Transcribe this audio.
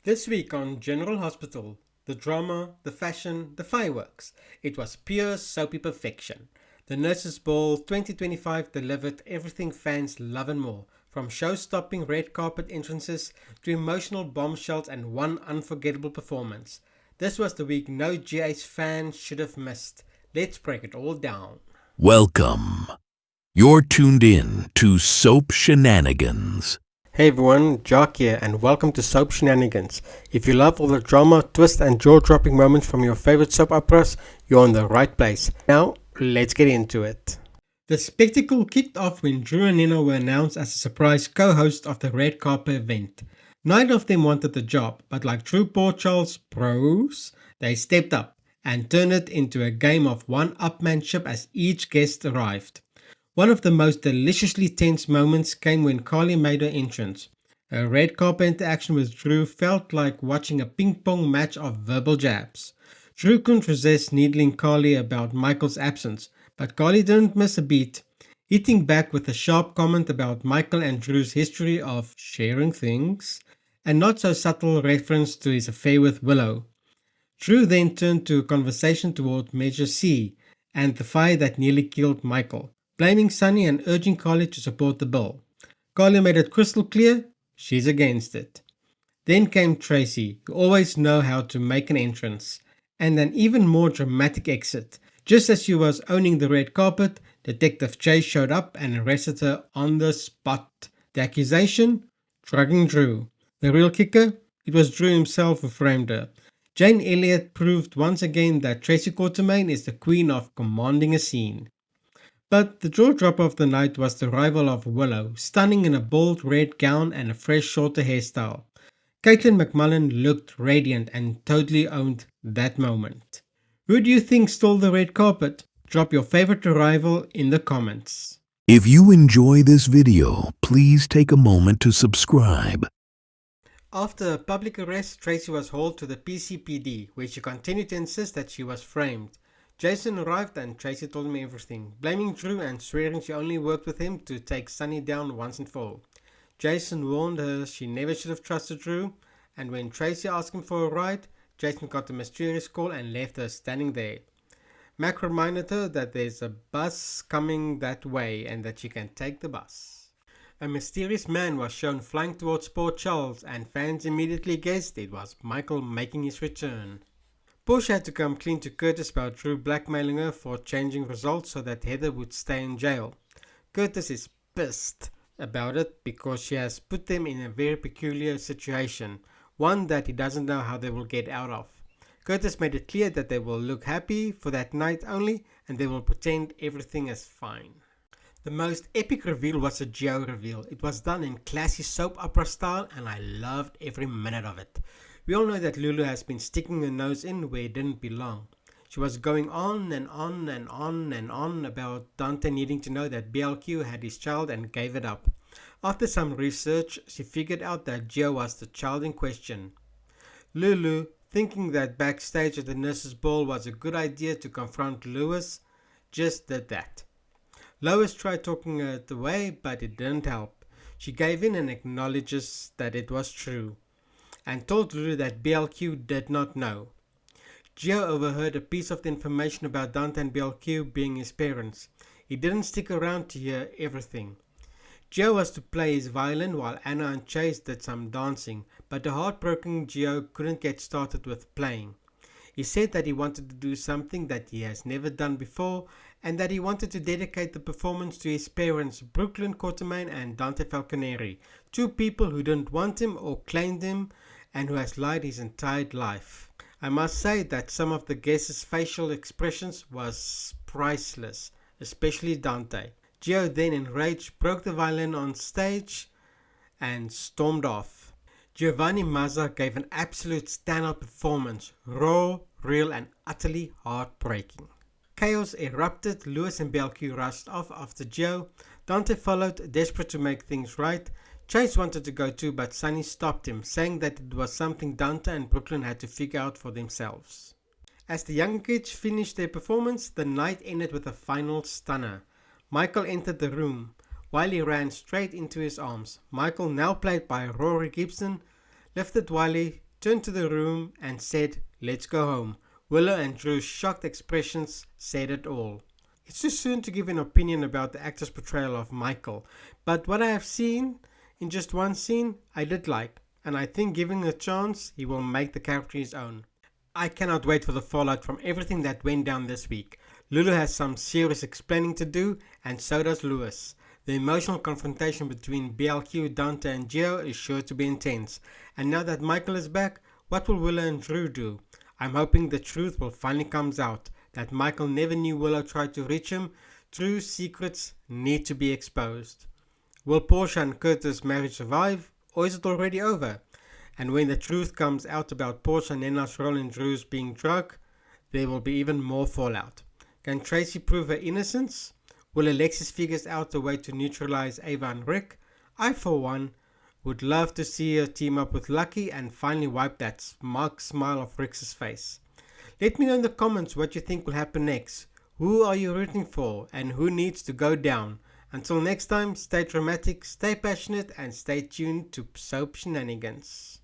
This week on General Hospital, the drama, the fashion, the fireworks. It was pure soapy perfection. The Nurses Ball 2025 delivered everything fans love and more, from show-stopping red carpet entrances to emotional bombshells and one unforgettable performance. This was the week no GH fan should have missed. Let's break it all down. Welcome. You're tuned in to Soap Shenanigans. Hey everyone, Jock here, and welcome to Soap Shenanigans. If you love all the drama, twist, and jaw-dropping moments from your favorite soap operas, you're in the right place. Now, let's get into it. The spectacle kicked off when Drew and Nina were announced as a surprise co-host of the red carpet event. Neither of them wanted the job, but like true Port Charles pros, they stepped up and turned it into a game of one-upmanship as each guest arrived. One of the most deliciously tense moments came when Carly made her entrance. Her red carpet interaction with Drew felt like watching a ping-pong match of verbal jabs. Drew couldn't resist needling Carly about Michael's absence, but Carly didn't miss a beat, hitting back with a sharp comment about Michael and Drew's history of sharing things, and not so subtle reference to his affair with Willow. Drew then turned to a conversation toward Measure C and the fire that nearly killed Michael, blaming Sunny and urging Carly to support the bill. Carly made it crystal clear she's against it. Then came Tracy, who always knows how to make an entrance, and an even more dramatic exit. Just as she was owning the red carpet, Detective Chase showed up and arrested her on the spot. The accusation? Drugging Drew. The real kicker? It was Drew himself who framed her. Jane Elliott proved once again that Tracy Quartermaine is the queen of commanding a scene. But the jaw-dropper of the night was the arrival of Willow, stunning in a bold red gown and a fresh shorter hairstyle. Caitlin McMullen looked radiant and totally owned that moment. Who do you think stole the red carpet? Drop your favorite arrival in the comments. If you enjoy this video, please take a moment to subscribe. After a public arrest, Tracy was hauled to the PCPD, where she continued to insist that she was framed. Jason arrived and Tracy told him everything, blaming Drew and swearing she only worked with him to take Sunny down once and for all. Jason warned her she never should have trusted Drew, and when Tracy asked him for a ride, Jason got a mysterious call and left her standing there. Mac reminded her that there's a bus coming that way and that she can take the bus. A mysterious man was shown flying towards Port Charles, and fans immediately guessed it was Michael making his return. Portia had to come clean to Curtis about Drew blackmailing her for changing results so that Heather would stay in jail. Curtis is pissed about it because she has put them in a very peculiar situation, one that he doesn't know how they will get out of. Curtis made it clear that they will look happy for that night only and they will pretend everything is fine. The most epic reveal was a Geo reveal. It was done in classy soap opera style and I loved every minute of it. We all know that Lulu has been sticking her nose in where it didn't belong. She was going on and on and on and on about Dante needing to know that BLQ had his child and gave it up. After some research, she figured out that Geo was the child in question. Lulu, thinking that backstage at the nurses' ball was a good idea to confront Lewis, just did that. Lois tried talking her away, but it didn't help. She gave in and acknowledges that it was true, and told Lulu that BLQ did not know. Gio overheard a piece of the information about Dante and BLQ being his parents. He didn't stick around to hear everything. Gio was to play his violin while Anna and Chase did some dancing, but the heartbroken Gio couldn't get started with playing. He said that he wanted to do something that he has never done before, and that he wanted to dedicate the performance to his parents, Brooklyn Quartermaine and Dante Falconeri, two people who didn't want him or claimed him, and who has lied his entire life. I must say that some of the guests' facial expressions was priceless, especially Dante. Gio then enraged broke the violin on stage and stormed off. Giovanni Mazza gave an absolute standout performance, raw, real and utterly heartbreaking. Chaos erupted, Lewis and BLQ rushed off after Gio. Dante followed, desperate to make things right. Chase wanted to go too, but Sunny stopped him, saying that it was something Dante and Brooklyn had to figure out for themselves. As the young kids finished their performance, the night ended with a final stunner. Michael entered the room. Wiley ran straight into his arms. Michael, now played by Rory Gibson, lifted Wiley turned to the room and said, "Let's go home." Willow and Drew's shocked expressions said it all. It's too soon to give an opinion about the actor's portrayal of Michael, but what I have seen in just one scene I did like, and I think giving a chance he will make the character his own. I cannot wait for the fallout from everything that went down this week. Lulu has some serious explaining to do, and so does Lewis. The emotional confrontation between BLQ, Dante and Gio is sure to be intense. And now that Michael is back, what will Willow and Drew do? I'm hoping the truth will finally come out, that Michael never knew Willow tried to reach him. Drew's secrets need to be exposed. Will Portia and Curtis' marriage survive, or is it already over? And when the truth comes out about Portia and Nena's role in Drew's being drunk, there will be even more fallout. Can Tracy prove her innocence? Will Alexis figure out a way to neutralize Ava and Rick? I, for one, would love to see her team up with Lucky and finally wipe that smile off Rick's face. Let me know in the comments what you think will happen next. Who are you rooting for and who needs to go down? Until next time, stay dramatic, stay passionate and stay tuned to Soap Shenanigans.